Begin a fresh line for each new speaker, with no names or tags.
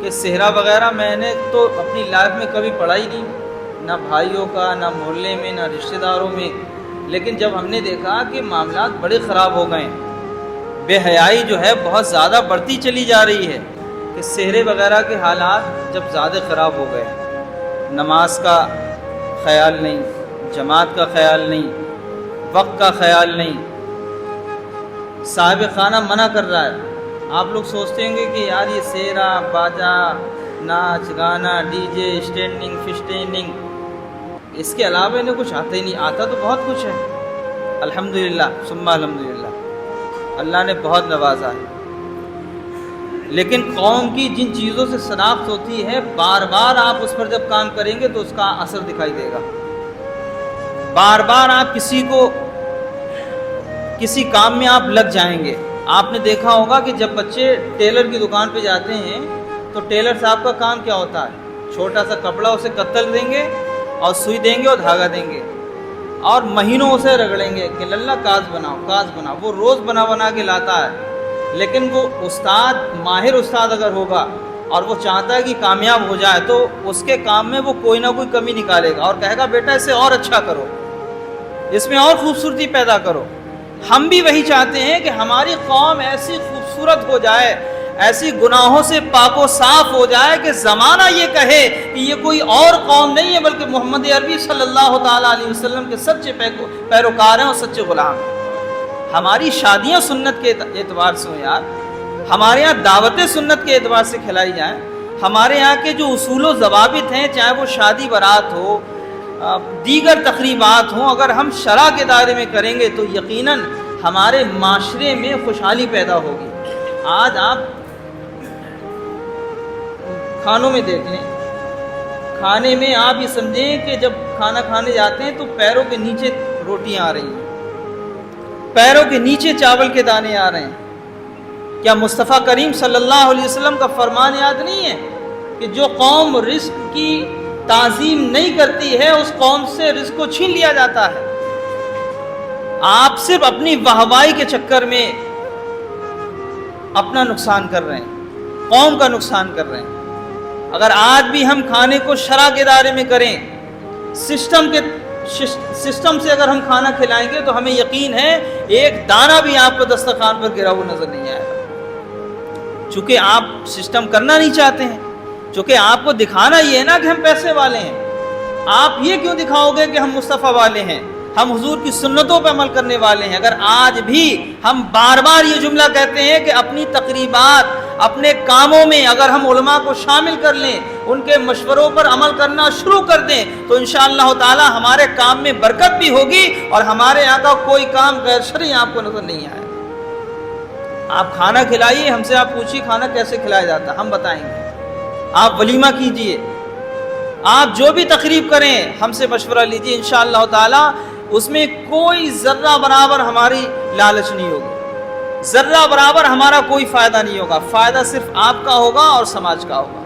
کہ صحرا وغیرہ میں نے تو اپنی لائف میں کبھی پڑھا ہی نہیں، نہ بھائیوں کا، نہ محلے میں، نہ رشتہ داروں میں، لیکن جب ہم نے دیکھا کہ معاملات بڑے خراب ہو گئے، بے حیائی جو ہے بہت زیادہ بڑھتی چلی جا رہی ہے، کہ صحرے وغیرہ کے حالات جب زیادہ خراب ہو گئے، نماز کا خیال نہیں، جماعت کا خیال نہیں، وقت کا خیال نہیں، صاحب خانہ منع کر رہا ہے۔ آپ لوگ سوچتے ہوں گے کہ یار یہ سیرا باجا، ناچ گانا، ڈی جے، اسٹینڈنگ فسٹینڈنگ، اس کے علاوہ انہیں کچھ آتا ہی نہیں۔ آتا تو بہت کچھ ہے، الحمدللہ ثم الحمدللہ، اللہ نے بہت نوازا ہے، لیکن قوم کی جن چیزوں سے شناخت ہوتی ہے، بار بار آپ اس پر جب کام کریں گے تو اس کا اثر دکھائی دے گا۔ بار بار آپ کسی کام میں آپ لگ جائیں گے۔ آپ نے دیکھا ہوگا کہ جب بچے ٹیلر کی دکان پہ جاتے ہیں تو ٹیلر صاحب کا کام کیا ہوتا ہے؟ چھوٹا سا کپڑا اسے قتل دیں گے اور سوئی دیں گے اور دھاگا دیں گے اور مہینوں اسے رگڑیں گے کہ للہ کاز بناؤ کاز بناؤ، وہ روز بنا کے لاتا ہے، لیکن وہ استاد، ماہر استاد اگر ہوگا اور وہ چاہتا ہے کہ کامیاب ہو جائے تو اس کے کام میں وہ کوئی نہ کوئی کمی نکالے گا اور کہے گا بیٹا اسے اور اچھا کرو، اس میں اور خوبصورتی پیدا کرو۔ ہم بھی وہی چاہتے ہیں کہ ہماری قوم ایسی خوبصورت ہو جائے، ایسی گناہوں سے پاک و صاف ہو جائے کہ زمانہ یہ کہے کہ یہ کوئی اور قوم نہیں ہے بلکہ محمد عربی صلی اللہ تعالیٰ علیہ وسلم کے سچے پیروکار ہیں اور سچے غلام ہیں۔ ہماری شادیاں سنت کے اعتبار سے ہوں یار، ہمارے یہاں دعوتیں سنت کے اعتبار سے کھلائی جائیں، ہمارے یہاں کے جو اصول و ضوابط ہیں، چاہے وہ شادی برات ہو، دیگر تقریبات ہوں، اگر ہم شرع کے دائرے میں کریں گے تو یقیناً ہمارے معاشرے میں خوشحالی پیدا ہوگی۔ آج آپ کھانوں میں دیکھ لیں، کھانے میں آپ یہ سمجھیں کہ جب کھانا کھانے جاتے ہیں تو پیروں کے نیچے روٹیاں آ رہی ہیں، پیروں کے نیچے چاول کے دانے آ رہے ہیں۔ کیا مصطفیٰ کریم صلی اللہ علیہ وسلم کا فرمان یاد نہیں ہے کہ جو قوم رزق کی تعظیم نہیں کرتی ہے اس قوم سے رزق کو چھین لیا جاتا ہے؟ آپ صرف اپنی واہوائی کے چکر میں اپنا نقصان کر رہے ہیں، قوم کا نقصان کر رہے ہیں۔ اگر آج بھی ہم کھانے کو شرع کے دائرے میں کریں، سسٹم سے اگر ہم کھانا کھلائیں گے تو ہمیں یقین ہے ایک دانہ بھی آپ کو دسترخوان پر گرا ہوا نظر نہیں آئے گا، چونکہ آپ سسٹم کرنا نہیں چاہتے ہیں، چونکہ آپ کو دکھانا یہ ہے نا کہ ہم پیسے والے ہیں۔ آپ یہ کیوں دکھاؤ گے کہ ہم مصطفیٰ والے ہیں، ہم حضور کی سنتوں پہ عمل کرنے والے ہیں؟ اگر آج بھی ہم بار بار یہ جملہ کہتے ہیں کہ اپنی تقریبات، اپنے کاموں میں اگر ہم علماء کو شامل کر لیں، ان کے مشوروں پر عمل کرنا شروع کر دیں تو انشاءاللہ تعالی ہمارے کام میں برکت بھی ہوگی اور ہمارے یہاں کا کوئی کام غیر شرعی آپ کو نظر نہیں آئے گا۔ آپ کھانا کھلائیے، ہم سے آپ پوچھیے کھانا کیسے کھلایا جاتا ہے، ہم بتائیں گے۔ آپ ولیمہ کیجئے، آپ جو بھی تقریب کریں ہم سے مشورہ لیجئے، انشاءاللہ تعالی اس میں کوئی ذرہ برابر ہماری لالچ نہیں ہوگی، ذرہ برابر ہمارا کوئی فائدہ نہیں ہوگا، فائدہ صرف آپ کا ہوگا اور سماج کا ہوگا۔